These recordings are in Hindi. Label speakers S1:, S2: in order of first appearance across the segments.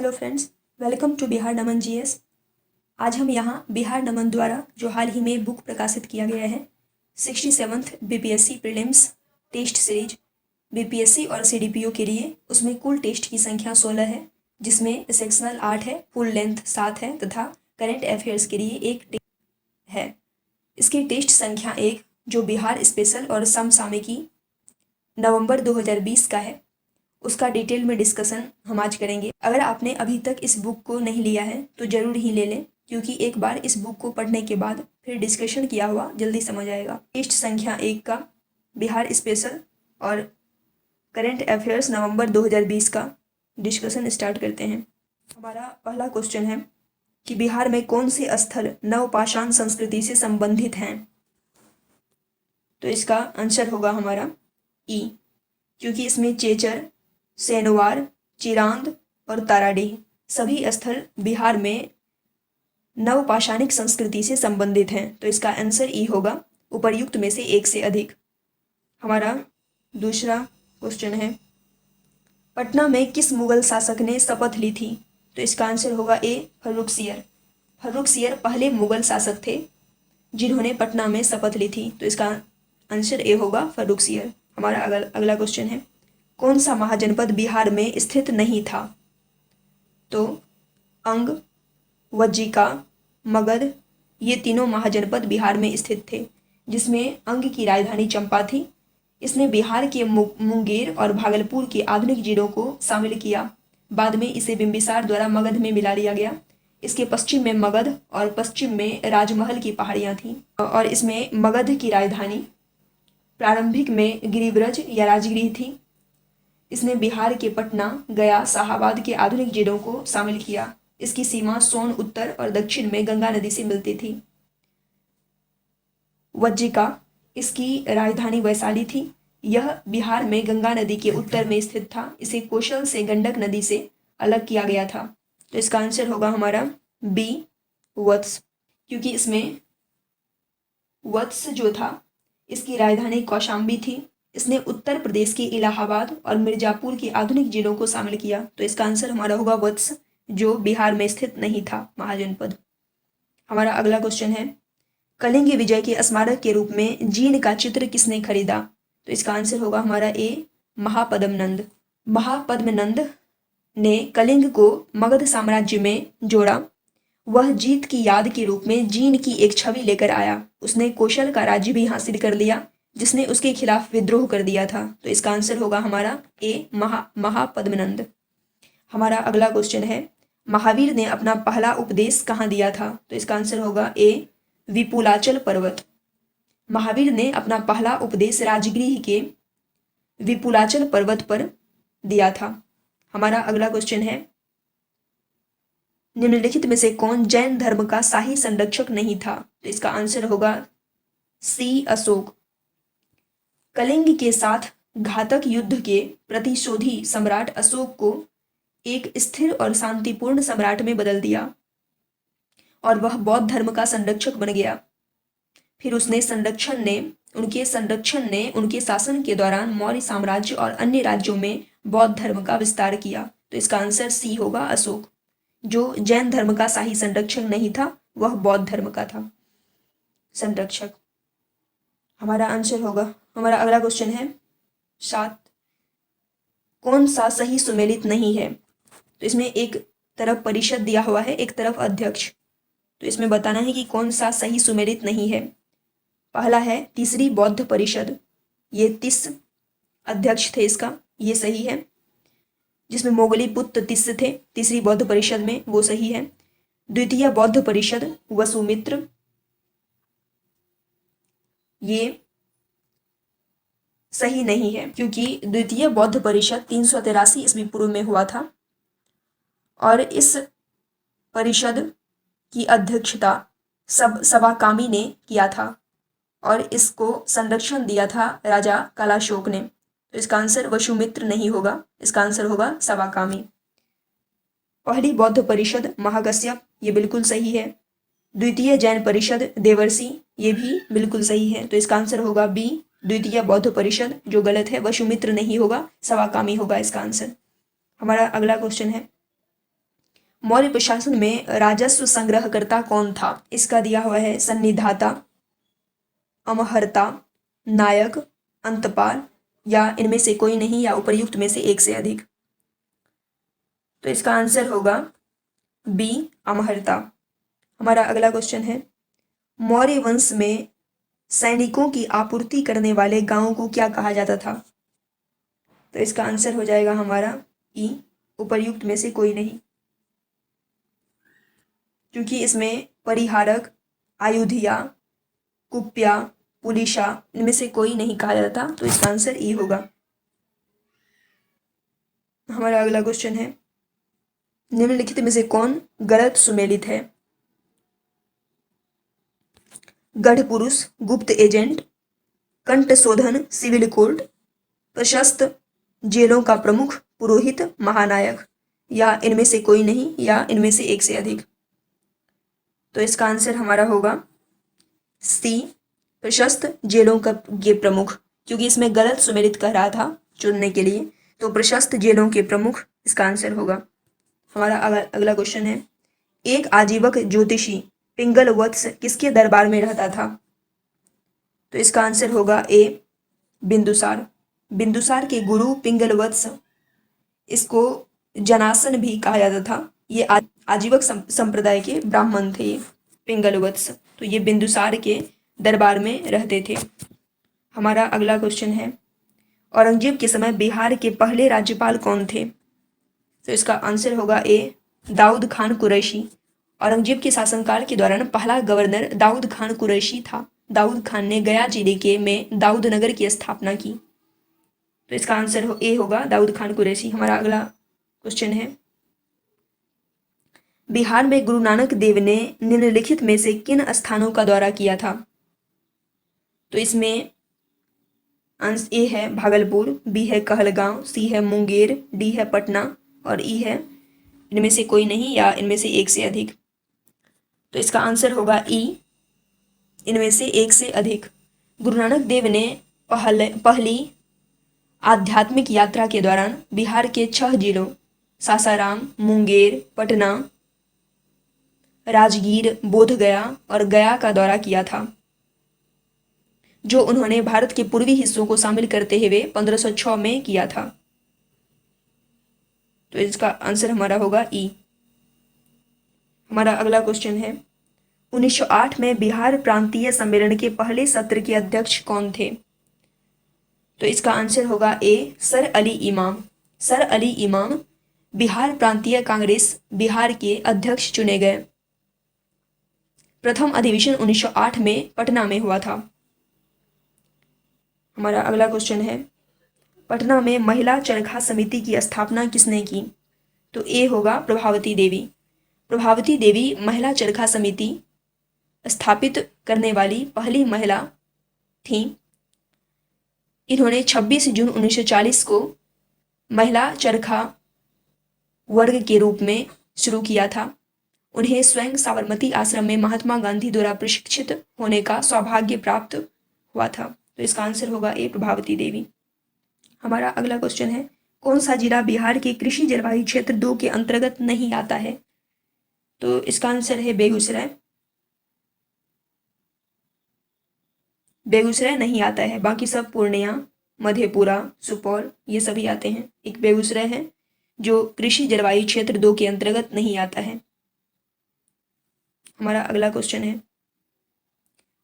S1: Hello friends, welcome to Bihar Naman GS. आज हम यहाँ बिहार नमन द्वारा जो हाल ही में बुक प्रकाशित किया गया है 67th BPSC prelims test series BPSC और सीडीपीओ के लिए, उसमें कुल टेस्ट की संख्या 16 है, जिसमें सेक्शनल 8 है, फुल लेंथ 7 है तथा करंट अफेयर्स के लिए एक टेस्ट है। इसकी टेस्ट संख्या 1 जो बिहार स्पेशल और समसामयिकी नवंबर 2020 का है, उसका डिटेल में डिस्कशन हम आज करेंगे। अगर आपने अभी तक इस बुक को नहीं लिया है तो ज़रूर ही ले लें, क्योंकि एक बार इस बुक को पढ़ने के बाद फिर डिस्कशन किया हुआ जल्दी समझ आएगा। टेस्ट संख्या 1 का बिहार स्पेशल और करंट अफेयर्स नवंबर 2020 का डिस्कशन स्टार्ट करते हैं। हमारा पहला क्वेश्चन है कि बिहार में कौन से स्थल नवपाषाण संस्कृति से संबंधित हैं। तो इसका आंसर होगा हमारा ई, क्योंकि इसमें चेचर, सेनवार, चिरांद और ताराडीह सभी स्थल बिहार में नवपाषाणिक संस्कृति से संबंधित हैं। तो इसका आंसर ई होगा, उपर्युक्त में से एक से अधिक। हमारा दूसरा क्वेश्चन है, पटना में किस मुगल शासक ने शपथ ली थी। तो इसका आंसर होगा ए, फर्रुखसियर। फर्रुखसियर पहले मुगल शासक थे जिन्होंने पटना में शपथ ली थी। तो इसका आंसर ए होगा, फर्रुखसियर। हमारा अगला क्वेश्चन है, कौन सा महाजनपद बिहार में स्थित नहीं था। तो अंग, वज्जिका, मगध ये तीनों महाजनपद बिहार में स्थित थे, जिसमें अंग की राजधानी चंपा थी। इसने बिहार के मुंगेर और भागलपुर के आधुनिक जिलों को शामिल किया। बाद में इसे बिंबिसार द्वारा मगध में मिला लिया गया। इसके पश्चिम में मगध और पश्चिम में राजमहल की पहाड़ियाँ थीं, और इसमें मगध की राजधानी प्रारंभिक में गिरिब्रज या राजगृह थी। इसने बिहार के पटना, गया, शाहाबाद के आधुनिक जिलों को शामिल किया। इसकी सीमा सोन उत्तर और दक्षिण में गंगा नदी से मिलती थी। वज्जिका इसकी राजधानी वैशाली थी। यह बिहार में गंगा नदी के उत्तर में स्थित था। इसे कौशल से गंडक नदी से अलग किया गया था। तो इसका आंसर होगा हमारा बी, वत्स, क्योंकि इसमें वत्स जो था इसकी राजधानी कौशाम्बी थी। इसने उत्तर प्रदेश के इलाहाबाद और मिर्जापुर के आधुनिक जिलों को शामिल किया। तो इसका आंसर हमारा होगा वत्स, जो बिहार में स्थित नहीं था महाजनपद। हमारा अगला क्वेश्चन है, कलिंग विजय के स्मारक के रूप में जीन का चित्र किसने खरीदा। तो इसका आंसर होगा हमारा ए, महापद्मनंद। महापद्मनंद ने कलिंग को मगध साम्राज्य में जोड़ा। वह जीत की याद के रूप में जीन की एक छवि लेकर आया। उसने कौशल का राज्य भी हासिल कर लिया, जिसने उसके खिलाफ विद्रोह कर दिया था। तो इसका आंसर होगा हमारा ए, महापद्मनंद। हमारा अगला क्वेश्चन है, महावीर ने अपना पहला उपदेश कहाँ दिया था। तो इसका आंसर होगा ए, विपुलाचल पर्वत। महावीर ने अपना पहला उपदेश राजगृह के विपुलाचल पर्वत पर दिया था। हमारा अगला क्वेश्चन है, निम्नलिखित में से कौन जैन धर्म का शाही संरक्षक नहीं था। तो इसका आंसर होगा सी, अशोक। कलिंग के साथ घातक युद्ध के प्रतिशोधी सम्राट अशोक को एक स्थिर और शांतिपूर्ण सम्राट में बदल दिया और वह बौद्ध धर्म का संरक्षक बन गया। फिर उनके संरक्षण ने उनके शासन के दौरान मौर्य साम्राज्य और अन्य राज्यों में बौद्ध धर्म का विस्तार किया। तो इसका आंसर सी होगा, अशोक। जो जैन धर्म का शाही संरक्षक नहीं था, वह बौद्ध धर्म का था संरक्षक। हमारा आंसर होगा, हमारा अगला क्वेश्चन है 7, कौन सा सही सुमेलित नहीं है। तो इसमें एक तरफ परिषद दिया हुआ है, एक तरफ अध्यक्ष। तो इसमें बताना है कि कौन सा सही सुमेलित नहीं है। पहला है तीसरी बौद्ध परिषद, ये 30 अध्यक्ष थे इसका, ये सही है। जिसमें मोगली पुत्र तिस्स थे तीसरी बौद्ध परिषद में, वो सही है। द्वितीय बौद्ध परिषद वसुमित्र, ये सही नहीं है, क्योंकि द्वितीय बौद्ध परिषद 383 ईस्वी पूर्व में हुआ था और इस परिषद की अध्यक्षता सबाकामी ने किया था और इसको संरक्षण दिया था राजा कालाशोक ने। तो इसका आंसर वसुमित्र नहीं होगा, इसका आंसर होगा सबाकामी। पहली बौद्ध परिषद महाकश्यप, ये बिल्कुल सही है। द्वितीय जैन परिषद देवर्षि, ये भी बिल्कुल सही है। तो इसका आंसर होगा बी, द्वितीय बौद्ध परिषद, जो गलत है। वसुमित्र नहीं होगा, सवाकामी होगा इसका आंसर। हमारा अगला क्वेश्चन है, मौर्य प्रशासन में राजस्व संग्रहकर्ता कौन था? इसका दिया हुआ है सन्निधाता, अमहर्ता, नायक, अंतपाल या इनमें से कोई नहीं या उपर्युक्त में से एक से अधिक। तो इसका आंसर होगा बी, अमहर्ता। हमारा अगला क्वेश्चन है, मौर्य वंश में सैनिकों की आपूर्ति करने वाले गांवों को क्या कहा जाता था? तो इसका आंसर हो जाएगा हमारा ई, उपर्युक्त में से कोई नहीं, क्योंकि इसमें परिहारक, आयुधिया, कुप्या, पुलिशा इनमें से कोई नहीं कहा जाता। तो इसका आंसर ई होगा। हमारा अगला क्वेश्चन है, निम्नलिखित में से कौन गलत सुमेलित है? गढ़ पुरुष, गुप्त एजेंट, कंठ शोधन, सिविल कोर्ट, प्रशस्त, जेलों का प्रमुख, पुरोहित, महानायक या इनमें से कोई नहीं या इनमें से एक से अधिक। तो इसका आंसर हमारा होगा सी, प्रशस्त, जेलों का ये प्रमुख, क्योंकि इसमें गलत सुमेलित कह रहा था चुनने के लिए, तो प्रशस्त, जेलों के प्रमुख इसका आंसर होगा। हमारा अगला क्वेश्चन है, एक आजीवक ज्योतिषी पिंगल वत्स किसके दरबार में रहता था? तो इसका आंसर होगा ए, बिंदुसार। बिंदुसार के गुरु पिंगल वत्स, इसको जनासन भी कहा जाता था। ये आजीवक संप्रदाय के ब्राह्मण थे ये पिंगल वत्स, तो ये बिंदुसार के दरबार में रहते थे। हमारा अगला क्वेश्चन है, औरंगजेब के समय बिहार के पहले राज्यपाल कौन थे? तो इसका आंसर होगा ए, दाऊद खान कुरैशी। औरंगजेब के शासनकाल के दौरान पहला गवर्नर दाऊद खान कुरैशी था। दाऊद खान ने गया जिले के में दाऊद नगर की स्थापना की। तो इसका आंसर ए होगा, दाऊद खान कुरैशी। हमारा अगला क्वेश्चन है, बिहार में गुरु नानक देव ने निम्नलिखित में से किन स्थानों का दौरा किया था? तो इसमें आंसर ए है भागलपुर, बी है कहलगांव, सी है मुंगेर, डी है पटना और ई है इनमें से कोई नहीं या इनमें से एक से अधिक। तो इसका आंसर होगा ई, इनमें से एक से अधिक। गुरु नानक देव ने पहली आध्यात्मिक यात्रा के दौरान बिहार के 6 जिलों सासाराम, मुंगेर, पटना, राजगीर, बोधगया और गया का दौरा किया था, जो उन्होंने भारत के पूर्वी हिस्सों को शामिल करते हुए 1506 में किया था। तो इसका आंसर हमारा होगा ई। हमारा अगला क्वेश्चन है, 1908 में बिहार प्रांतीय सम्मेलन के पहले सत्र के अध्यक्ष कौन थे? तो इसका आंसर होगा ए, सर अली इमाम। सर अली इमाम बिहार प्रांतीय कांग्रेस बिहार के अध्यक्ष चुने गए। प्रथम अधिवेशन 1908 में पटना में हुआ था। हमारा अगला क्वेश्चन है, पटना में महिला चरखा समिति की स्थापना किसने की? तो ए होगा प्रभावती देवी। प्रभावती देवी महिला चरखा समिति स्थापित करने वाली पहली महिला थी। इन्होंने 26 जून 1940 को महिला चरखा वर्ग के रूप में शुरू किया था। उन्हें स्वयं साबरमती आश्रम में महात्मा गांधी द्वारा प्रशिक्षित होने का सौभाग्य प्राप्त हुआ था। तो इसका आंसर होगा ए, प्रभावती देवी। हमारा अगला क्वेश्चन है, कौन सा जिला बिहार के कृषि जलवायु क्षेत्र 2 के अंतर्गत नहीं आता है? तो इसका आंसर है बेगूसराय। बेगूसराय नहीं आता है, बाकी सब पूर्णिया, मधेपुरा, सुपौल ये सभी आते हैं। एक बेगूसराय है जो कृषि जलवायु क्षेत्र 2 के अंतर्गत नहीं आता है। हमारा अगला क्वेश्चन है,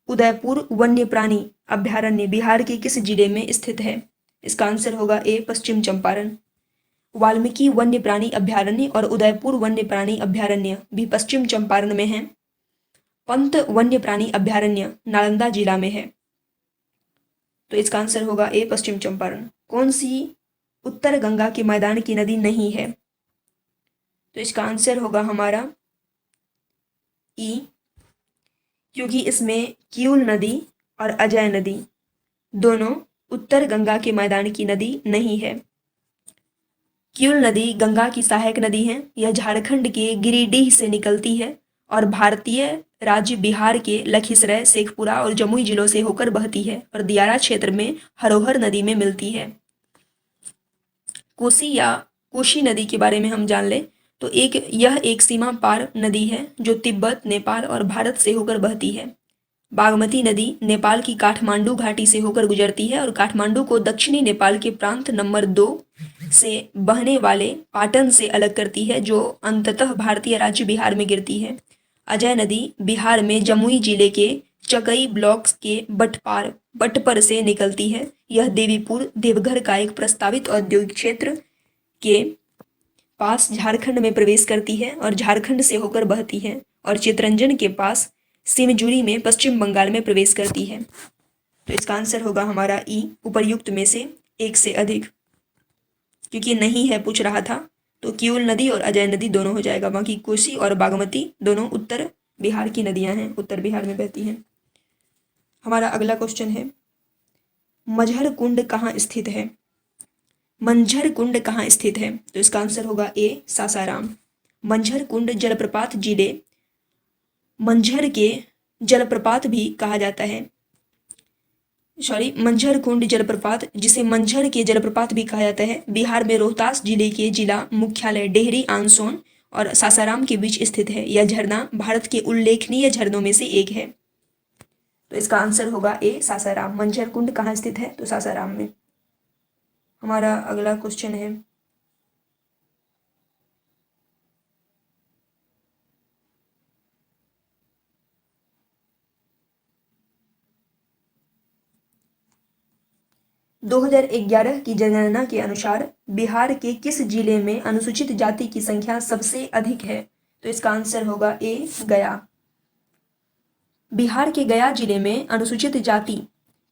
S1: उदयपुर वन्य प्राणी अभ्यारण्य बिहार के किस जिले में स्थित है? इसका आंसर होगा ए, पश्चिम चंपारण। वाल्मीकि वन्य प्राणी अभ्यारण्य और उदयपुर वन्य प्राणी अभ्यारण्य भी पश्चिम चंपारण में है। पंत वन्य प्राणी अभ्यारण्य नालंदा जिला में है। तो इसका आंसर होगा ए, पश्चिम चंपारण। कौन सी उत्तर गंगा के मैदान की नदी नहीं है? तो इसका आंसर होगा हमारा ई, क्योंकि इसमें किऊल नदी और अजय नदी दोनों उत्तर गंगा के मैदान की नदी नहीं है। किऊल नदी गंगा की सहायक नदी है। यह झारखंड के गिरिडीह से निकलती है और भारतीय राज्य बिहार के लखीसराय, शेखपुरा और जमुई जिलों से होकर बहती है और दियारा क्षेत्र में हरोहर नदी में मिलती है। कोसी या कोशी नदी के बारे में हम जान लें तो यह एक सीमा पार नदी है जो तिब्बत, नेपाल और भारत से होकर बहती है। बागमती नदी नेपाल की काठमांडू घाटी से होकर गुजरती है और काठमांडू को दक्षिणी नेपाल के प्रांत नंबर 2 से बहने वाले पाटन से अलग करती है, जो अंततः भारतीय राज्य बिहार में गिरती है। अजय नदी बिहार में जमुई जिले के चकई ब्लॉक के बटपर से निकलती है। यह देवीपुर देवघर का एक प्रस्तावित औद्योगिक क्षेत्र के पास झारखंड में प्रवेश करती है और झारखंड से होकर बहती है और चितरंजन के पास सिमजुरी में पश्चिम बंगाल में प्रवेश करती है। तो इसका आंसर होगा हमारा ई, उपर्युक्त में से एक से अधिक, क्योंकि नहीं है पूछ रहा था तो किऊल नदी और अजय नदी दोनों हो जाएगा। बाकी कोसी और बागमती दोनों उत्तर बिहार की नदियां हैं, उत्तर बिहार में बहती हैं। हमारा अगला क्वेश्चन है, मझर कुंड कहाँ स्थित है? मंझर कुंड कहाँ स्थित है? तो इसका आंसर होगा ए, सासाराम। मंझर कुंड जलप्रपात जिले मंझर के जलप्रपात भी कहा जाता है। मंझर कुंड जलप्रपात, जिसे मंझर के जलप्रपात भी कहा जाता है, बिहार में रोहतास जिले के जिला मुख्यालय डेहरी आनसोन और सासाराम के बीच स्थित है। यह झरना भारत के उल्लेखनीय झरनों में से एक है। तो इसका आंसर होगा ए, सासाराम। मंझर कुंड कहाँ स्थित है? तो सासाराम में। हमारा अगला क्वेश्चन है, दो 2011 की जनगणना के अनुसार बिहार के किस जिले में अनुसूचित जाति की संख्या सबसे अधिक है? तो इसका आंसर होगा ए, गया। बिहार के गया जिले में अनुसूचित जाति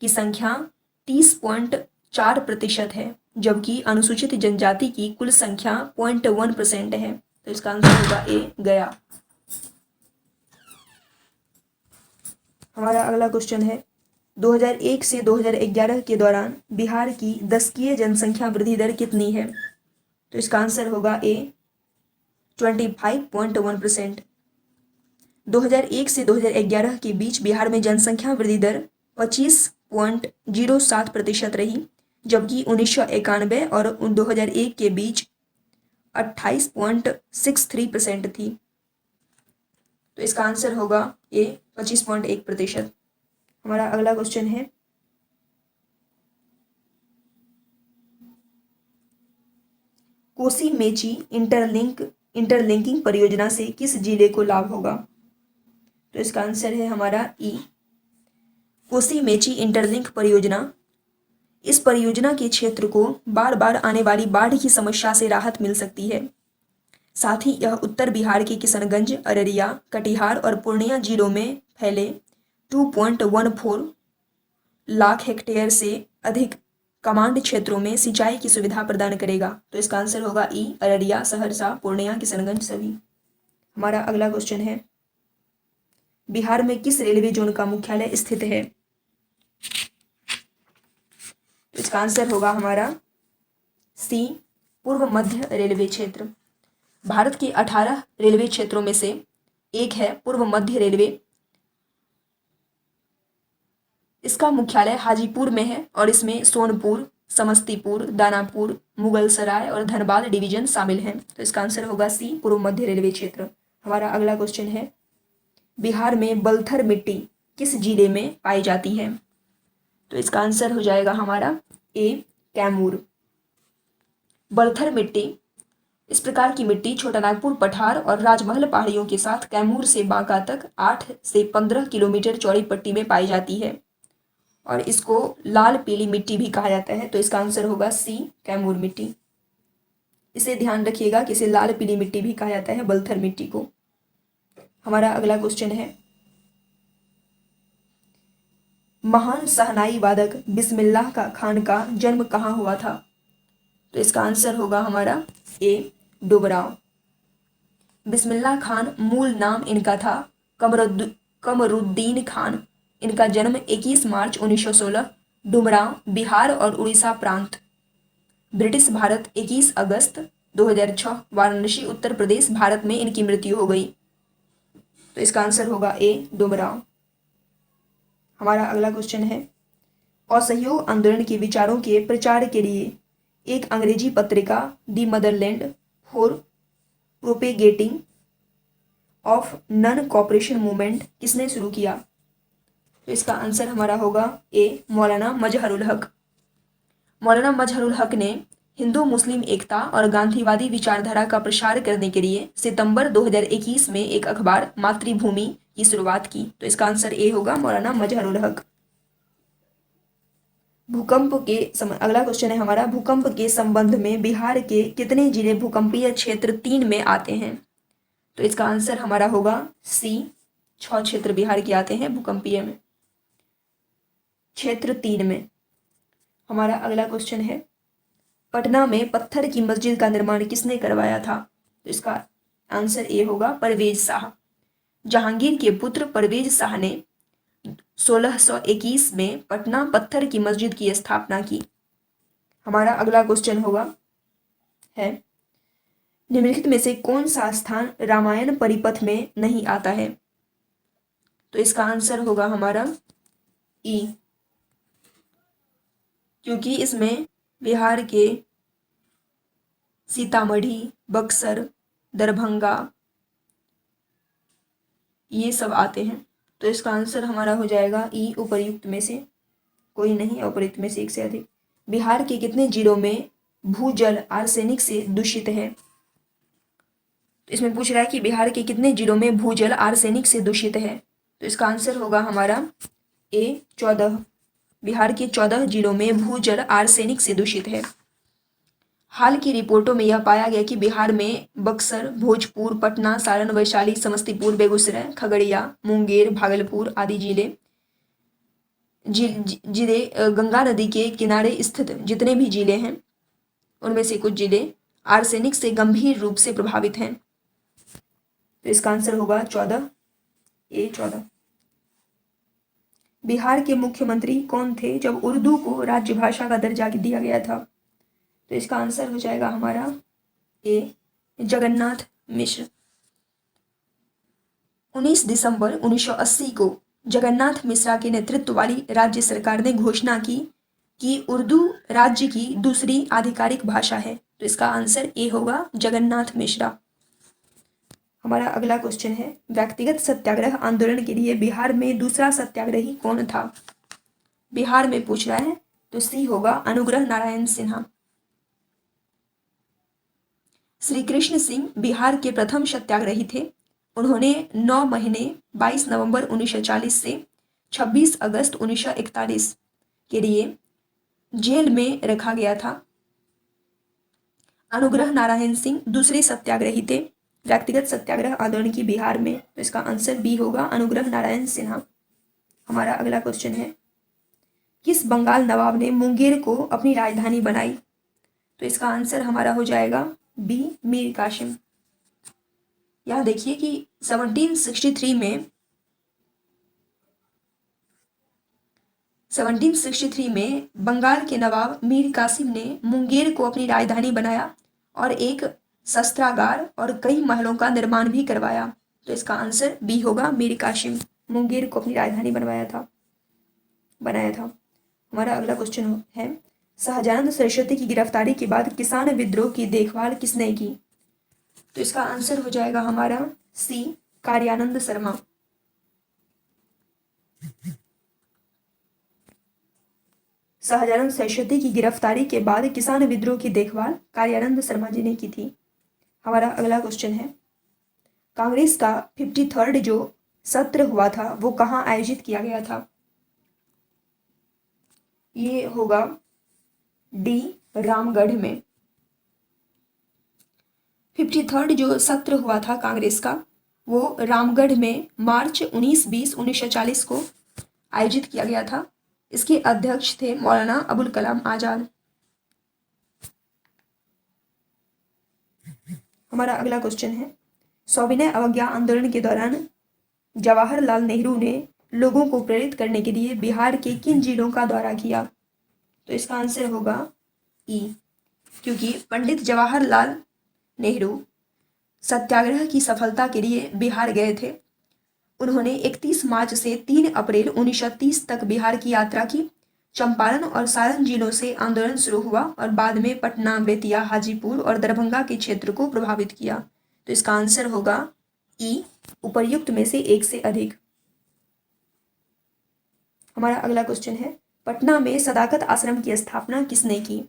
S1: की संख्या 30.4% है, जबकि अनुसूचित जनजाति की कुल संख्या 0.1% है। तो इसका आंसर होगा ए, गया। हमारा अगला क्वेश्चन है, 2001 से 2011 के दौरान बिहार की दशकीय जनसंख्या वृद्धि दर कितनी है? तो इसका आंसर होगा ए, 25.1%। 2001 से 2011 के बीच बिहार में जनसंख्या वृद्धि दर 25.07% रही, जबकि 1991 और 2001 के बीच 28.63% थी। तो इसका आंसर होगा ए, 25.1%। हमारा अगला क्वेश्चन है, कोसी मेची इंटरलिंकिंग परियोजना से किस जिले को लाभ होगा? तो इसका आंसर है हमारा ई, कोसी मेची इंटरलिंक परियोजना। इस परियोजना के क्षेत्र को बार बार आने वाली बाढ़ की समस्या से राहत मिल सकती है। साथ ही यह उत्तर बिहार के किशनगंज, अररिया, कटिहार और पूर्णिया जिलों में फैले 2.14 लाख हेक्टेयर से अधिक कमांड क्षेत्रों में सिंचाई की सुविधा प्रदान करेगा। तो इसका आंसर होगा ई, अररिया, सहरसा, पूर्णिया, किशनगंज सभी। हमारा अगला क्वेश्चन है, बिहार में किस रेलवे जोन का मुख्यालय स्थित है? इसका आंसर होगा हमारा सी, पूर्व मध्य रेलवे क्षेत्र। भारत के 18 रेलवे क्षेत्रों में से एक है पूर्व मध्य रेलवे। इसका मुख्यालय हाजीपुर में है और इसमें सोनपुर, समस्तीपुर, दानापुर, मुगलसराय और धनबाद डिवीजन शामिल हैं। तो इसका आंसर होगा सी, पूर्व मध्य रेलवे क्षेत्र। हमारा अगला क्वेश्चन है, बिहार में बलथर मिट्टी किस जिले में पाई जाती है? तो इसका आंसर हो जाएगा हमारा ए, कैमूर। बलथर मिट्टी, इस प्रकार की मिट्टी छोटा नागपुर पठार और राजमहल पहाड़ियों के साथ कैमूर से बांका तक 8 से 15 किलोमीटर चौड़ी पट्टी में पाई जाती है और इसको लाल पीली मिट्टी भी कहा जाता है। तो इसका आंसर होगा सी, कैमूर मिट्टी। इसे ध्यान रखिएगा कि इसे लाल पीली मिट्टी भी कहा जाता है, बलथर मिट्टी को। हमारा अगला क्वेश्चन है, महान शहनाई वादक बिस्मिल्लाह खान का जन्म कहाँ हुआ था? तो इसका आंसर होगा हमारा ए, डोबराव। बिस्मिल्लाह खान मूल नाम इनका था कमरुद्दीन खान। इनका जन्म 21 मार्च 1916 डुमरांव, बिहार और उड़ीसा प्रांत, ब्रिटिश भारत 21 अगस्त 2006 वाराणसी, उत्तर प्रदेश, भारत में इनकी मृत्यु हो गई। तो इसका आंसर होगा ए, डुमरांव। हमारा अगला क्वेश्चन है, असहयोग आंदोलन के विचारों के प्रचार के लिए एक अंग्रेजी पत्रिका the Motherland for propagating of non cooperation movement किसने शुरू किया? तो इसका आंसर हमारा होगा ए, मौलाना मजहरुल हक। मौलाना मजहरुल हक ने हिंदू मुस्लिम एकता और गांधीवादी विचारधारा का प्रसार करने के लिए सितंबर 2021 में एक अखबार मातृभूमि की शुरुआत की। तो इसका आंसर ए होगा, मौलाना मजहरुल हक। अगला क्वेश्चन है हमारा, भूकंप के संबंध में बिहार के कितने जिले भूकंपीय क्षेत्र 3 में आते हैं? तो इसका आंसर हमारा होगा सी, 6 क्षेत्र बिहार के आते हैं भूकंपीय में, क्षेत्र 3 में। हमारा अगला क्वेश्चन है, पटना में पत्थर की मस्जिद का निर्माण किसने करवाया था? तो इसका आंसर ए होगा, परवेज शाह। जहांगीर के पुत्र परवेज शाह ने 1621 में पटना पत्थर की मस्जिद की स्थापना की। हमारा अगला क्वेश्चन होगा है, निम्नलिखित में से कौन सा स्थान रामायण परिपथ में नहीं आता है? तो इसका आंसर होगा हमारा ई, क्योंकि इसमें बिहार के सीतामढ़ी, बक्सर, दरभंगा ये सब आते हैं। तो इसका आंसर हमारा हो जाएगा ई, उपर्युक्त में से कोई नहीं, उपर्युक्त में से एक से अधिक। बिहार के कितने जिलों में भूजल आर्सेनिक से दूषित है? तो इसमें पूछ रहा है कि बिहार के कितने जिलों में भूजल आर्सेनिक से दूषित है? तो इसका आंसर होगा हमारा ए, 14। बिहार के 14 जिलों में भूजल आर्सेनिक से दूषित है। हाल की रिपोर्टों में यह पाया गया कि बिहार में बक्सर, भोजपुर, पटना, सारण, वैशाली, समस्तीपुर, बेगूसराय, खगड़िया, मुंगेर, भागलपुर आदि जिले गंगा नदी के किनारे स्थित जितने भी जिले हैं उनमें से कुछ जिले आर्सेनिक से गंभीर रूप से प्रभावित हैं। तो इसका आंसर होगा 14, ए 14। बिहार के मुख्यमंत्री कौन थे जब उर्दू को राज्य भाषा का दर्जा दिया गया था? तो इसका आंसर हो जाएगा हमारा ए, जगन्नाथ मिश्र। 19 दिसंबर 1980 को जगन्नाथ मिश्रा के नेतृत्व वाली राज्य सरकार ने घोषणा की कि उर्दू राज्य की दूसरी आधिकारिक भाषा है। तो इसका आंसर ए होगा, जगन्नाथ मिश्रा। हमारा अगला क्वेश्चन है, व्यक्तिगत सत्याग्रह आंदोलन के लिए बिहार में दूसरा सत्याग्रही कौन था? बिहार में पूछ रहा है, तो सी होगा, अनुग्रह नारायण सिन्हा। श्री कृष्ण सिंह बिहार के प्रथम सत्याग्रही थे। उन्होंने 9 महीने 22 नवंबर 1940 से 26 अगस्त 1941 के लिए जेल में रखा गया था। अनुग्रह नारायण सिंह दूसरे सत्याग्रही थे व्यक्तिगत सत्याग्रह आंदोलन की बिहार में। तो इसका आंसर बी होगा, अनुग्रह नारायण सिन्हा। हमारा अगला क्वेश्चन है, किस बंगाल नवाब ने मुंगेर को अपनी राजधानी बनाई? तो इसका आंसर हमारा हो जाएगा बी, मीर कासिम। यह देखिए कि 1763 में बंगाल के नवाब मीर कासिम ने मुंगेर को अपनी राजधानी बनाया और एक शस्त्रागार और कई महलों का निर्माण भी करवाया। तो इसका आंसर बी होगा, मीर कासिम मुंगेर को अपनी राजधानी बनाया था। हमारा अगला क्वेश्चन है, शाहजानंद सरस्वती की गिरफ्तारी के बाद किसान विद्रोह की देखभाल किसने की? तो इसका आंसर हो जाएगा हमारा सी, कार्यानंद शर्मा। शाहजानंद सरस्वती की गिरफ्तारी के बाद किसान विद्रोह की देखभाल कार्यानंद शर्मा जी ने की थी। हमारा अगला क्वेश्चन है, कांग्रेस का 53rd जो सत्र हुआ था वो कहाँ आयोजित किया गया था? ये होगा डी, रामगढ़ में। 53rd जो सत्र हुआ था कांग्रेस का वो रामगढ़ में मार्च 19-20-1940 को आयोजित किया गया था। इसके अध्यक्ष थे मौलाना अबुल कलाम आजाद। हमारा अगला क्वेश्चन है, सविनय अवज्ञा आंदोलन के दौरान जवाहरलाल नेहरू ने लोगों को प्रेरित करने के लिए बिहार के किन जिलों का दौरा किया? तो इसका आंसर होगा ई, क्योंकि पंडित जवाहरलाल नेहरू सत्याग्रह की सफलता के लिए बिहार गए थे। उन्होंने 31 मार्च से 3 अप्रैल 1930 तक बिहार की यात्रा की। चंपारण और सारण जिलों से आंदोलन शुरू हुआ और बाद में पटना, बेतिया, हाजीपुर और दरभंगा के क्षेत्र को प्रभावित किया। तो तो इसका आंसर होगा ई, उपर्युक्त में से एक से अधिक। हमारा अगला क्वेश्चन है, पटना में सदाकत आश्रम की स्थापना किसने की?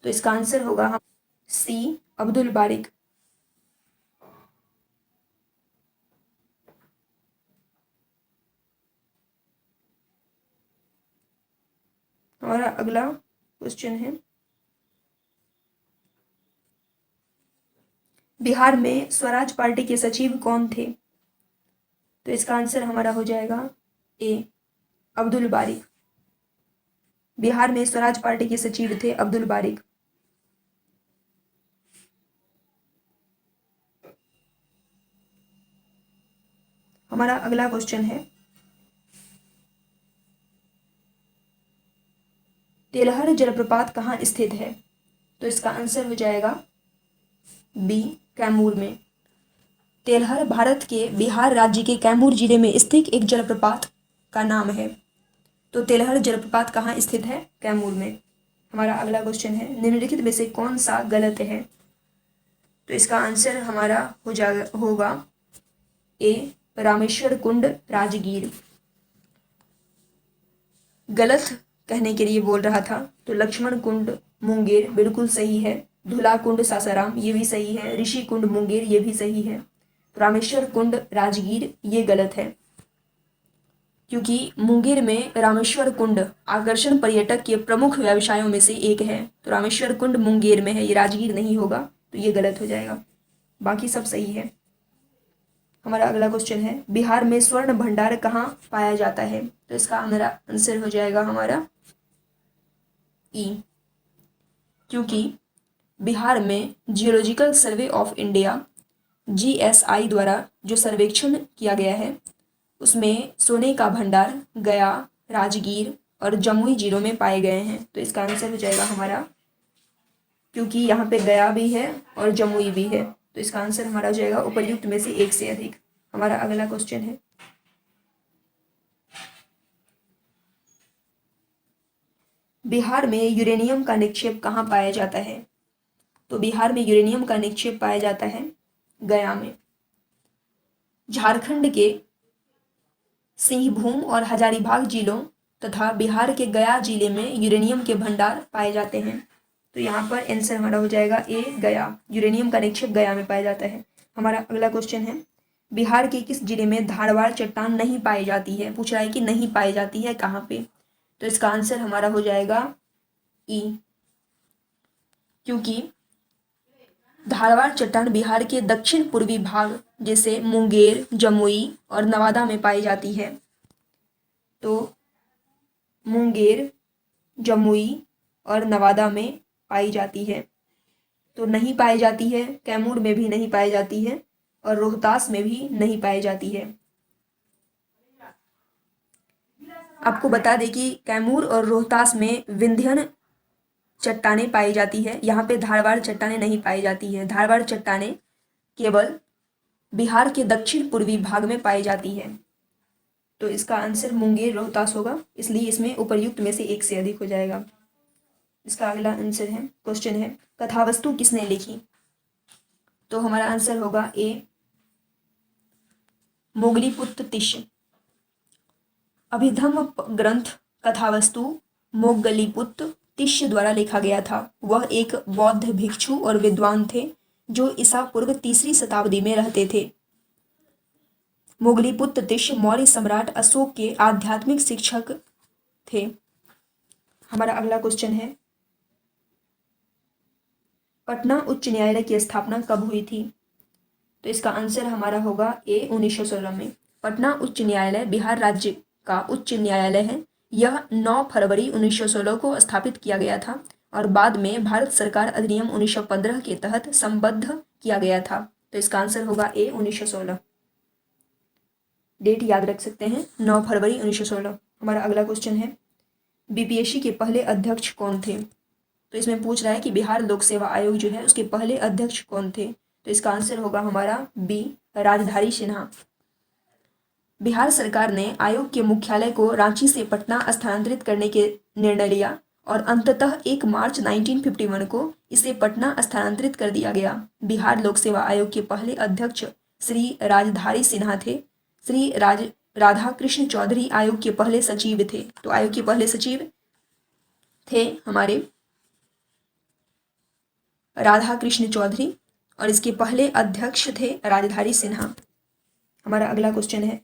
S1: तो इसका आंसर होगा सी, अब्दुल बारिक। हमारा अगला क्वेश्चन है, बिहार में स्वराज पार्टी के सचिव कौन थे? तो इसका आंसर हमारा हो जाएगा ए, अब्दुल बारिक। बिहार में स्वराज पार्टी के सचिव थे अब्दुल बारिक। हमारा अगला क्वेश्चन है, तेलहर जलप्रपात कहाँ स्थित है? तो इसका आंसर हो जाएगा बी, कैमूर में। तेलहर भारत के बिहार राज्य के कैमूर जिले में स्थित एक जलप्रपात का नाम है। तो तेलहर जलप्रपात कहाँ स्थित है? कैमूर में। हमारा अगला क्वेश्चन है, निम्नलिखित में से कौन सा गलत है? तो इसका आंसर हमारा होगा ए, रामेश्वर कुंड राजगीर। गलत कहने के लिए बोल रहा था, तो लक्ष्मण कुंड मुंगेर बिल्कुल सही है। धुला कुंड सासाराम ये भी सही है। ऋषि कुंड मुंगेर ये भी सही है। रामेश्वर कुंड राजगीर ये गलत है, क्योंकि मुंगेर में रामेश्वर कुंड आकर्षण पर्यटक के प्रमुख व्यवसायों में से एक है। तो रामेश्वर कुंड मुंगेर में है, ये राजगीर नहीं होगा, तो ये गलत हो जाएगा। बाकी सब सही है। हमारा अगला क्वेश्चन है, बिहार में स्वर्ण भंडार कहाँ पाया जाता है? तो इसका हमारा आंसर हो जाएगा हमारा ई, क्योंकि बिहार में geological survey of India GSI द्वारा जो सर्वेक्षण किया गया है उसमें सोने का भंडार गया, राजगीर और जमुई जिलों में पाए गए हैं। तो इसका आंसर हो जाएगा हमारा, क्योंकि यहाँ पे गया भी है और जमुई भी है, तो इसका आंसर हमारा हो जाएगा उपर्युक्त में से एक से अधिक। हमारा अगला क्वेश्चन है, बिहार में यूरेनियम का निक्षेप कहाँ पाया जाता है? तो बिहार में यूरेनियम का निक्षेप पाया जाता है गया में। झारखंड के सिंहभूम और हजारीबाग जिलों तथा बिहार के गया जिले में यूरेनियम के भंडार पाए जाते हैं। तो यहाँ पर आंसर हमारा हो जाएगा ए, गया। यूरेनियम का निक्षेप गया में पाया जाता है। हमारा अगला क्वेश्चन है, बिहार के किस जिले में धारवाड़ चट्टान नहीं पाई जाती है? पूछ रहा है कि नहीं पाई जाती है कहाँ पे? तो इसका आंसर हमारा हो जाएगा ई, क्योंकि धारवाड़ चट्टान बिहार के दक्षिण पूर्वी भाग जैसे मुंगेर, जमुई और नवादा में पाई जाती है। तो मुंगेर, जमुई और नवादा में पाई जाती है। तो नहीं पाई जाती है, कैमूर में भी नहीं पाई जाती है और रोहतास में भी नहीं पाई जाती है। आपको बता दें कि कैमूर और रोहतास में विंध्यन चट्टानें पाई जाती है, यहाँ पे धारवाड़ चट्टानें नहीं पाई जाती है। धारवाड़ चट्टानें केवल बिहार के दक्षिण पूर्वी भाग में पाई जाती है। तो इसका आंसर मुंगेर रोहतास होगा, इसलिए इसमें उपर्युक्त में से एक से अधिक हो जाएगा। इसका अगला आंसर है, क्वेश्चन है, कथावस्तु किसने लिखी? तो हमारा आंसर होगा ए, मोगलीपुत्र तिष्य। अभिधम्म ग्रंथ कथावस्तु मोगलीपुत्र तिष्य द्वारा लिखा गया था। वह एक बौद्ध भिक्षु और विद्वान थे जो ईसा पूर्व 3री शताब्दी में रहते थे। मोगलीपुत्र तिष्य मौर्य सम्राट अशोक के आध्यात्मिक शिक्षक थे। हमारा अगला क्वेश्चन है, पटना उच्च न्यायालय की स्थापना कब हुई थी? तो इसका आंसर हमारा होगा ए, 1916 में। पटना उच्च न्यायालय बिहार राज्य का उच्च न्यायालय है। यह 9 फरवरी 1916 को स्थापित किया गया था और बाद में भारत सरकार अधिनियम 1915 के तहत संबद्ध किया गया था। तो इसका आंसर होगा ए, 1916। डेट याद रख सकते हैं, 9 फरवरी 1916। हमारा अगला क्वेश्चन है, BPSC के पहले अध्यक्ष कौन थे? तो इसमें पूछ रहा है कि बिहार लोक सेवा आयोग जो है उसके पहले अध्यक्ष कौन थे? तो इसका आंसर होगा हमारा बी, राजधारी सिन्हा। बिहार सरकार ने आयोग के मुख्यालय को रांची से पटना स्थानांतरित करने के निर्णय लिया और अंततः 1 मार्च 1951 को इसे पटना स्थानांतरित कर दिया गया। बिहार लोक सेवा आयोग के पहले अध्यक्ष श्री राजधारी सिन्हा थे। श्री राधा कृष्ण चौधरी आयोग के पहले सचिव थे। तो आयोग के पहले सचिव थे हमारे राधा कृष्ण चौधरी और इसके पहले अध्यक्ष थे राजधारी सिन्हा। हमारा अगला क्वेश्चन है,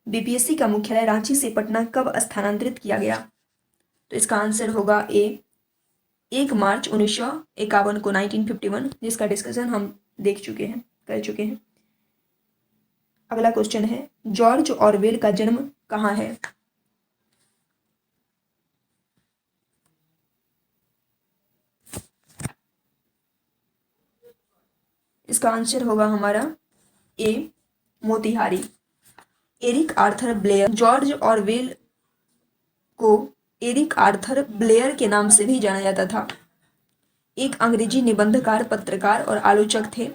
S1: बीपीएससी का मुख्यालय रांची से पटना कब स्थानांतरित किया गया? तो इसका आंसर होगा ए 1 मार्च 1951 को 1951, जिसका डिस्कशन हम कर चुके हैं। अगला क्वेश्चन है, जॉर्ज ऑरवेल का जन्म कहाँ है? इसका आंसर होगा हमारा A Motihari. Eric Arthur Blair, George Orwell को एरिक आर्थर ब्लेयर के नाम से भी जाना जाता था। एक अंग्रेजी निबंधकार, पत्रकार और आलोचक थे।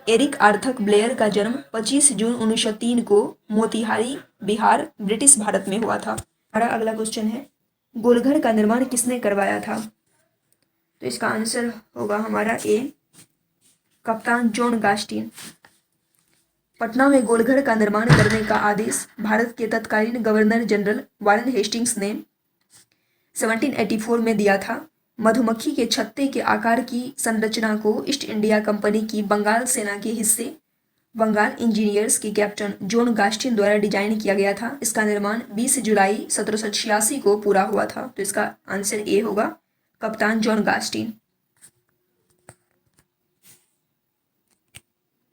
S1: एरिक आर्थर ब्लेयर का जन्म 25 जून 1903 को मोतिहारी, बिहार, ब्रिटिश भारत में हुआ था। हमारा अगला क्वेश्चन है, गोलघर का निर्माण किसने करवाया था? तो इसका आंसर होगा हमारा ए कप्तान जॉन गास्टिन। पटना में गोलघर का निर्माण करने का आदेश भारत के तत्कालीन गवर्नर जनरल वारेन हेस्टिंग्स ने 1784 में दिया था। मधुमक्खी के छत्ते के आकार की संरचना को ईस्ट इंडिया कंपनी की बंगाल सेना के हिस्से बंगाल इंजीनियर्स के कैप्टन जॉन गास्टिन द्वारा डिजाइन किया गया था। इसका निर्माण 20 जुलाई 1786 को पूरा हुआ था। तो इसका आंसर ए होगा कप्तान जॉन गास्टिन।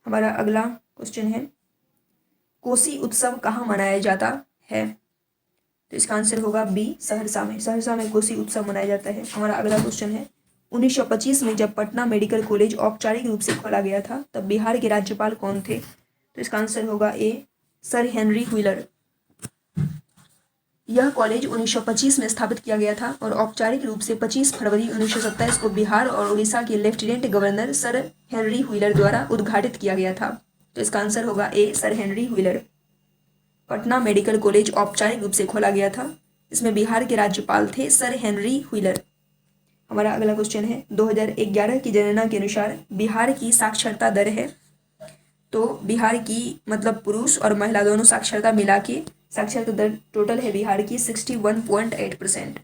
S1: हमारा अगला क्वेश्चन है, कोसी उत्सव कहाँ मनाया जाता है? तो इसका आंसर होगा बी सहरसा में। सहरसा में कोसी उत्सव मनाया जाता है। हमारा अगला क्वेश्चन है, 1925 में जब पटना मेडिकल कॉलेज औपचारिक रूप से खोला गया था तब बिहार के राज्यपाल कौन थे? तो इसका आंसर होगा ए सर हेनरी व्हीलर। यह कॉलेज 1925 में स्थापित किया गया था और औपचारिक रूप से 25 फरवरी 1927 को बिहार और उड़ीसा के lieutenant governor Sir Henry Wheeler द्वारा उद्घाटित किया गया था। तो इसका आंसर होगा A Sir Henry Wheeler. Patna medical college औपचारिक रूप से खोला गया था। इसमें बिहार के राज्यपाल थे सर हेनरी व्हीलर। हमारा अगला क्वेश्चन है, 2011 की जनगणना के अनुसार बिहार की साक्षरता दर है। तो बिहार की मतलब पुरुष और महिला दोनों साक्षरता मिला के साक्षरता दर टोटल है बिहार की 61.8%।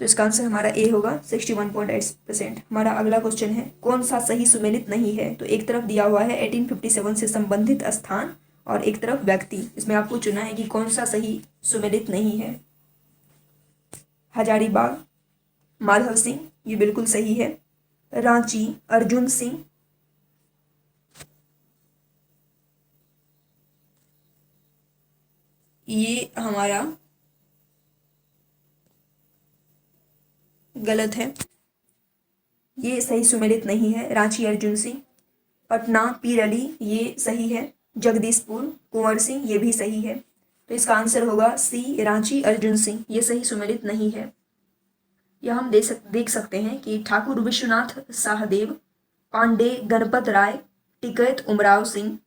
S1: तो इसका आंसर हमारा ए होगा 61.8%। हमारा अगला क्वेश्चन है, कौन सा सही सुमेलित नहीं है? तो एक तरफ दिया हुआ है 1857 से संबंधित स्थान और एक तरफ व्यक्ति। इसमें आपको चुना है कि कौन सा सही सुमेलित नहीं है। हजारीबाग माधव सिंह, ये बिल्कुल सही है। रांची अर्जुन सिंह, ये हमारा गलत है, ये सही सुमेलित नहीं है। रांची अर्जुन सिंह। पटना पीर अली, ये सही है। जगदीशपुर कुंवर सिंह, ये भी सही है। तो इसका आंसर होगा सी रांची अर्जुन सिंह, ये सही सुमेलित नहीं है। यह हम देख सकते हैं कि ठाकुर विश्वनाथ सहदेव, पांडे गणपत राय, टिकैत उमराव सिंह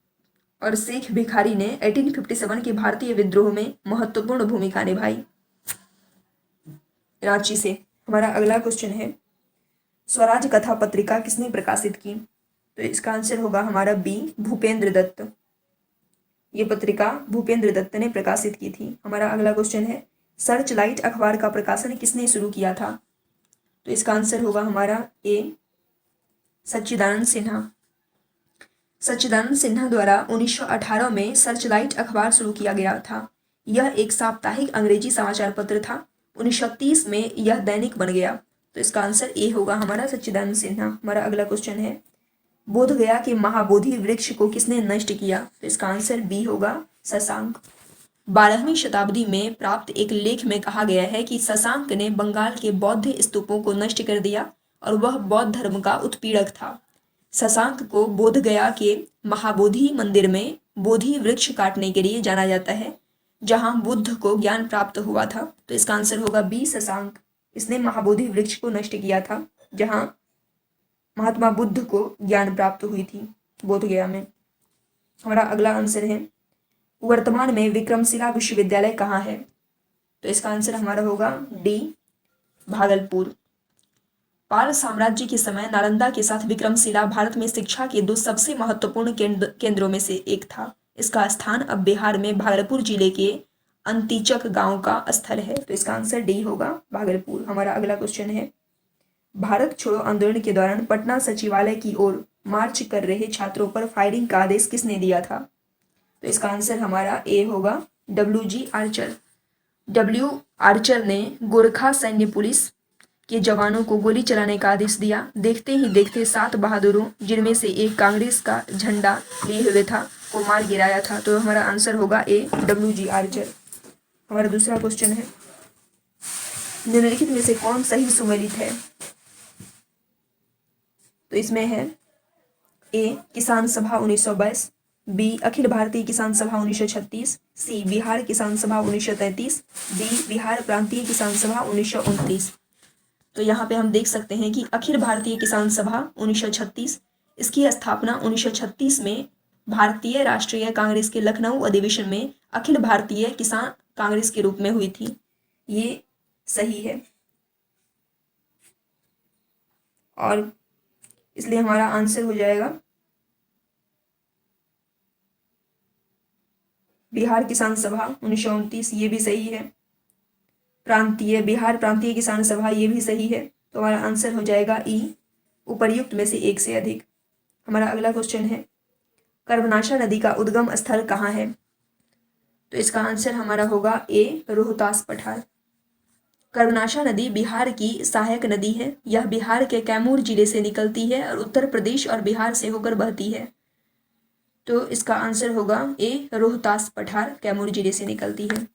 S1: और शेख भिखारी ने 1857 के भारतीय विद्रोह में महत्वपूर्ण भूमिका निभाई। रांची से। हमारा अगला क्वेश्चन है, स्वराज कथा पत्रिका किसने प्रकाशित की? तो इसका आंसर होगा हमारा बी भूपेंद्र दत्त। ये पत्रिका भूपेंद्र दत्त ने प्रकाशित की थी। हमारा अगला क्वेश्चन है, सर्च लाइट अखबार का प्रकाशन किसने शुरू किया था? तो इसका आंसर होगा हमारा ए सच्चिदानंद सिन्हा। सच्चिदानंद सिन्हा द्वारा 1918 में सर्च लाइट अखबार शुरू किया गया था। यह एक साप्ताहिक अंग्रेजी समाचार पत्र था। 1930 में यह दैनिक बन गया। तो इसका आंसर ए होगा हमारा सच्चिदानंद सिन्हा। हमारा अगला क्वेश्चन है, बोधगया के महाबोधि वृक्ष को किसने नष्ट किया? तो इसका आंसर बी होगा शशांक। 12वीं शताब्दी में प्राप्त एक लेख में कहा गया है कि शशांक ने बंगाल के बौद्ध स्तूपों को नष्ट कर दिया और वह बौद्ध धर्म का उत्पीड़क था। शशांक को बोधगया के महाबोधि मंदिर में बोधि वृक्ष काटने के लिए जाना जाता है, जहां बुद्ध को ज्ञान प्राप्त हुआ था। तो इसका आंसर होगा बी शशांक। इसने महाबोधि वृक्ष को नष्ट किया था जहां महात्मा बुद्ध को ज्ञान प्राप्त हुई थी, बोधगया में। हमारा अगला आंसर है, वर्तमान में विक्रमशिला विश्वविद्यालय कहाँ है? तो इसका आंसर हमारा होगा डी, भागलपुर। पाल साम्राज्य के समय नालंदा के साथ विक्रमशिला भारत में शिक्षा के दो सबसे महत्वपूर्ण केंद्रों में से एक था। इसका स्थान अब बिहार में भागलपुर जिले के अंतिचक गांव का स्थल है। तो इसका आंसर डी होगा, भागलपुर। हमारा अगला क्वेश्चन है, भारत छोड़ो आंदोलन के दौरान पटना सचिवालय की ओर मार्च कर रहे छात्रों पर फायरिंग का आदेश किसने दिया था? तो इसका आंसर हमारा ए होगा, डब्ल्यू.जी. आर्चर। डब्ल्यू आर्चर ने गोरखा सैन्य पुलिस के जवानों को गोली चलाने का आदेश दिया। देखते ही देखते 7 बहादुरों, जिनमें से एक कांग्रेस का झंडा लिए हुए था, को मार गिराया था। तो हमारा आंसर होगा ए, डब्ल्यू.जी. आर्चर। हमारा दूसरा क्वेश्चन है, निम्नलिखित में से कौन सही सुमेलित है? तो इसमें है ए, किसान सभा 1922, बी, अखिल भारतीय किसान सभा 1936, सी, बिहार किसान सभा 1933, डी, बिहार प्रांतीय किसान सभा 1929। तो यहाँ पे हम देख सकते हैं कि अखिल भारतीय किसान सभा 1936, इसकी स्थापना 1936 में भारतीय राष्ट्रीय कांग्रेस के लखनऊ अधिवेशन में अखिल भारतीय किसान कांग्रेस के रूप में हुई थी। ये सही है और इसलिए हमारा आंसर हो जाएगा बिहार किसान सभा 1929, ये भी सही है। बिहार प्रांतीय किसान सभा, ये भी सही है। तो हमारा आंसर हो जाएगा ई, उपर्युक्त में से एक से अधिक। हमारा अगला क्वेश्चन है, कर्मनाशा नदी का उद्गम स्थल कहाँ है? तो इसका आंसर हमारा होगा ए, रोहतास पठार। कर्मनाशा नदी बिहार की सहायक नदी है। यह बिहार के कैमूर जिले से निकलती है और उत्तर प्रदेश और बिहार से होकर बहती है। तो इसका आंसर होगा ए, रोहतास पठार, कैमूर जिले से निकलती है,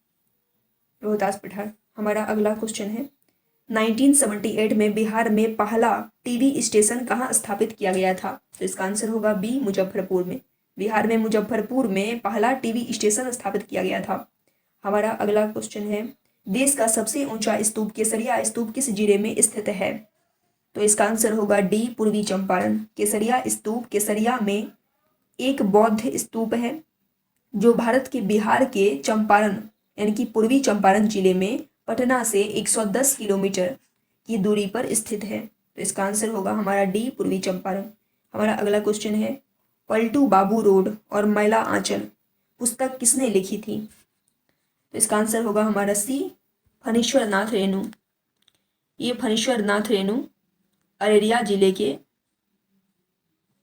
S1: रोहतास पठार। हमारा अगला क्वेश्चन है, 1978 में बिहार में पहला टीवी स्टेशन कहाँ स्थापित किया गया था? तो इसका आंसर होगा बी, मुजफ्फरपुर में। बिहार में मुजफ्फरपुर में पहला टीवी स्टेशन स्थापित किया गया था। हमारा अगला क्वेश्चन है, देश का सबसे ऊंचा स्तूप केसरिया स्तूप किस जिले में स्थित है? तो इसका आंसर होगा डी, पूर्वी चंपारण। केसरिया स्तूप केसरिया में एक बौद्ध स्तूप है जो भारत के बिहार के चंपारण यानी कि पूर्वी चंपारण जिले में पटना से 110 किलोमीटर की दूरी पर स्थित है। तो इसका आंसर होगा हमारा डी, पूर्वी चंपारण। हमारा अगला क्वेश्चन है, पलटू बाबू रोड और मैला आंचल पुस्तक किसने लिखी थी? तो इसका आंसर होगा हमारा सी, फणीश्वर नाथ रेणु। ये फणीश्वर नाथ रेणु अररिया जिले के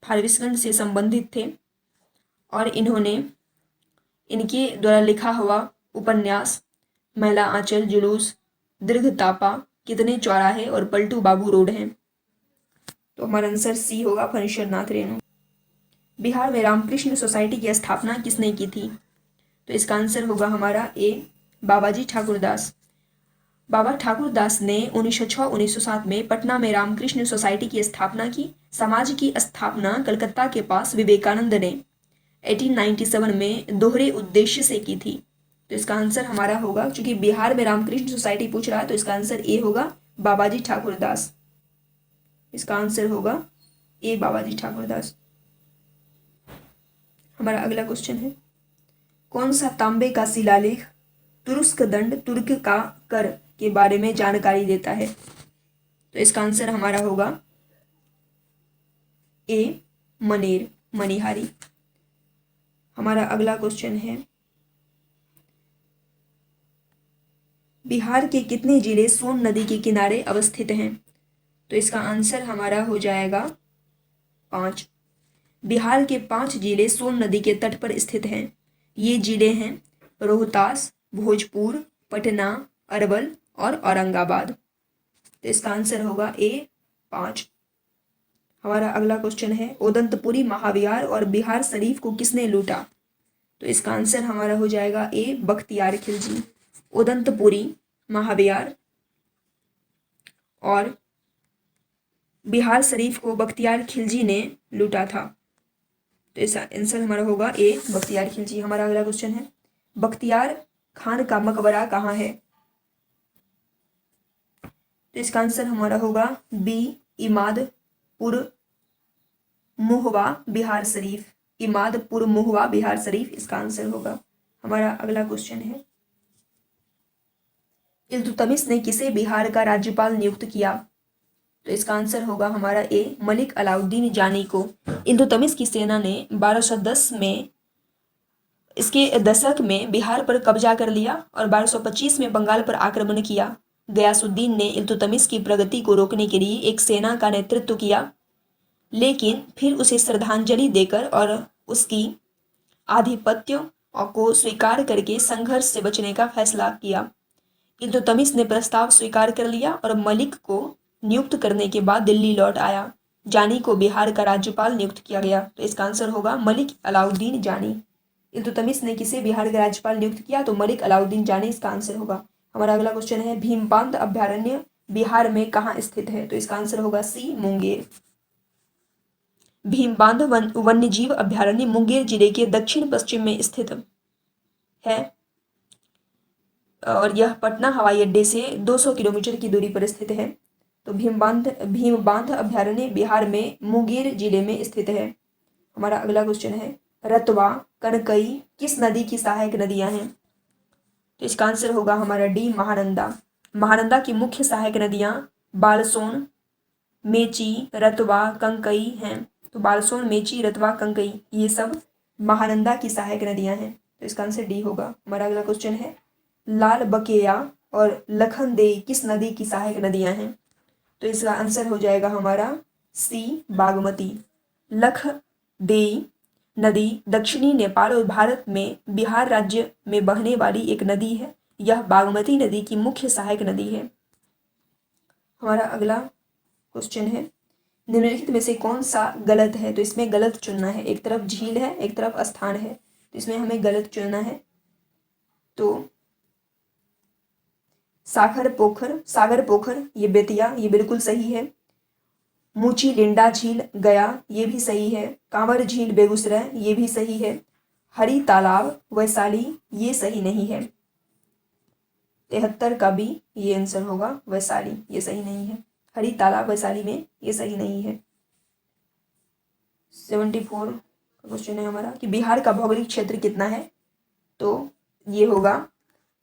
S1: फारबिसगंज से संबंधित थे और इन्होंने इनके द्वारा लिखा हुआ उपन्यास मैला आंचल, जुलूस, दीर्घतापा, कितने चौराहे और पलटू बाबू रोड हैं। तो हमारा आंसर सी होगा, फणीश्वर नाथ रेणु। बिहार में रामकृष्ण सोसाइटी की स्थापना किसने की थी? तो इसका आंसर होगा हमारा ए, बाबाजी ठाकुरदास। बाबा ठाकुरदास ने 1906-1907 में पटना में रामकृष्ण सोसाइटी की स्थापना की। समाज की स्थापना कलकत्ता के पास विवेकानंद ने 1897 में दोहरे उद्देश्य से की थी। तो इसका आंसर हमारा होगा, क्योंकि बिहार में रामकृष्ण सोसाइटी पूछ रहा है, तो इसका आंसर ए होगा, बाबाजी ठाकुरदास। इसका आंसर होगा ए, बाबाजी ठाकुरदास। हमारा अगला क्वेश्चन है, कौन सा तांबे का शिलालेख तुरुस्क दंड तुर्क का कर के बारे में जानकारी देता है? तो इसका आंसर हमारा होगा ए, मनेर, मनिहारी। हमारा अगला क्वेश्चन है, बिहार के कितने जिले सोन नदी के किनारे अवस्थित हैं? तो इसका आंसर हमारा हो जाएगा 5। बिहार के 5 जिले सोन नदी के तट पर स्थित हैं। ये जिले हैं रोहतास, भोजपुर, पटना, अरवल और औरंगाबाद। तो इसका आंसर होगा ए, 5। हमारा अगला क्वेश्चन है, ओदंतपुरी महाविहार और बिहार शरीफ को किसने लूटा? तो इसका आंसर हमारा हो जाएगा ए, बख्तियार खिलजी। ओदंतपुरी महाविहार और बिहार शरीफ को बख्तियार खिलजी ने लूटा था। तो इसका आंसर हमारा होगा ए, बख्तियार खिलजी। हमारा अगला क्वेश्चन है, बख्तियार खान का मकबरा कहाँ है? तो इसका आंसर हमारा होगा बी, इमादपुर मुहवा बिहार शरीफ। इमादपुर मुहवा बिहार शरीफ इसका आंसर होगा। हमारा अगला क्वेश्चन है, इल्तुतमिश ने किसे बिहार का राज्यपाल नियुक्त किया? तो इसका आंसर होगा हमारा ए, मलिक अलाउद्दीन जानी को। इल्तुतमिश की सेना ने 1210 में इसके दशक में बिहार पर कब्जा कर लिया और 1225 में बंगाल पर आक्रमण किया। गयासुद्दीन ने इल्तुतमिश की प्रगति को रोकने के लिए एक सेना का नेतृत्व किया, लेकिन फिर उसे श्रद्धांजलि देकर और उसकी आधिपत्य को स्वीकार करके संघर्ष से बचने का फैसला किया। इल्तुतमिश ने प्रस्ताव स्वीकार कर लिया और मलिक को नियुक्त करने के बाद दिल्ली लौट आया। जानी को बिहार का राज्यपाल नियुक्त किया गया। तो इसका आंसर होगा मलिक अलाउद्दीन जानी। इल्तुतमिश ने किसे बिहार का राज्यपाल नियुक्त किया? तो मलिक अलाउद्दीन जानी इसका आंसर होगा। हमारा अगला क्वेश्चन है, भीमबांध अभ्यारण्य बिहार में कहाँ स्थित है? तो इसका आंसर होगा सी, मुंगेर। भीमबांध वन्यजीव अभ्यारण्य मुंगेर जिले के दक्षिण पश्चिम में स्थित है और यह पटना हवाई अड्डे से 200 किलोमीटर की दूरी पर स्थित है। तो भीमबांध अभ्यारण्य बिहार में मुंगेर जिले में स्थित है। हमारा अगला क्वेश्चन है, रतवा कनकई किस नदी की सहायक नदियां हैं? तो इसका आंसर होगा हमारा डी, महानंदा। महानंदा की मुख्य सहायक नदियां बालसोन, मेची, रतवा, कंकई हैं। तो बालसोन, मेची, रतवा, कंकई ये सब महानंदा की सहायक नदियां हैं। तो इसका आंसर डी होगा। हमारा अगला क्वेश्चन है, लाल बकेया और लखनदेई किस नदी की सहायक नदियां हैं? तो इसका आंसर हो जाएगा हमारा सी, बागमती। लखनदेई नदी दक्षिणी नेपाल और भारत में बिहार राज्य में बहने वाली एक नदी है। यह बागमती नदी की मुख्य सहायक नदी है। हमारा अगला क्वेश्चन है, निम्नलिखित में से कौन सा गलत है? तो इसमें गलत चुनना है। एक तरफ झील है, एक तरफ स्थान है, तो इसमें हमें गलत चुनना है। तो सागर पोखर ये बेतिया, ये बिल्कुल सही है। मूची लिंडा झील गया, ये भी सही है। कांवर झील बेगूसराय, ये भी सही है। हरी तालाब वैशाली, ये सही नहीं है। 73 का बी ये आंसर होगा, वैशाली ये सही नहीं है। हरी तालाब वैशाली में ये सही नहीं है। 74 का क्वेश्चन है हमारा कि बिहार का भौगोलिक क्षेत्र कितना है? तो ये होगा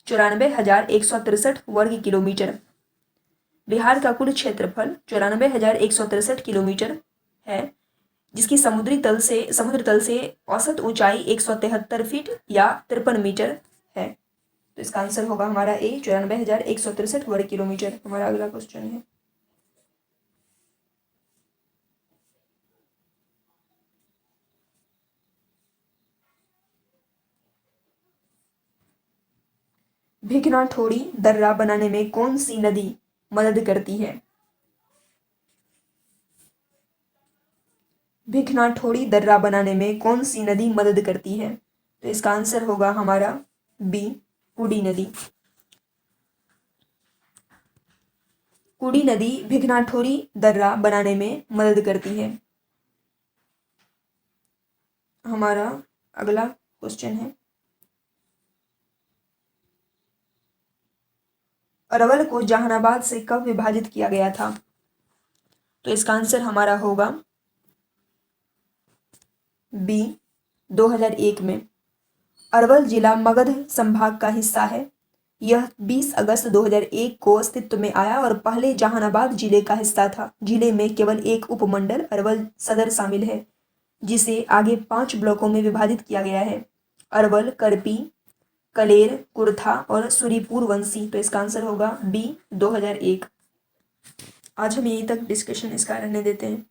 S1: 94,163 वर्ग किलोमीटर। बिहार का कुल क्षेत्रफल 94,163 किलोमीटर है, जिसकी समुद्र तल से औसत ऊंचाई 173 फीट या 53 मीटर है। तो इसका आंसर होगा हमारा ए, 94,163 वर्ग किलोमीटर। हमारा अगला क्वेश्चन है, भिकनाठोड़ी दर्रा बनाने में कौन सी नदी मदद करती है? भिकनाठोड़ी दर्रा बनाने में कौन सी नदी मदद करती है? तो इसका आंसर होगा हमारा बी, कुडी नदी। कुडी नदी भिकनाठोड़ी दर्रा बनाने में मदद करती है। हमारा अगला क्वेश्चन है, अरवल को जहानाबाद से कब विभाजित किया गया था? तो इसका आंसर हमारा होगा बी, 2001 में। अरवल जिला मगध संभाग का हिस्सा है। यह 20 अगस्त 2001 को अस्तित्व में आया और पहले जहानाबाद जिले का हिस्सा था। जिले में केवल एक उपमंडल अरवल सदर शामिल है, जिसे आगे 5 ब्लॉकों में विभाजित किया गया है, अरवल, करपी, कलेर, कुर्था और सूरीपुर वंशी। तो इसका आंसर होगा बी, 2001। आज हम यहीं तक डिस्कशन इसका रहने देते हैं।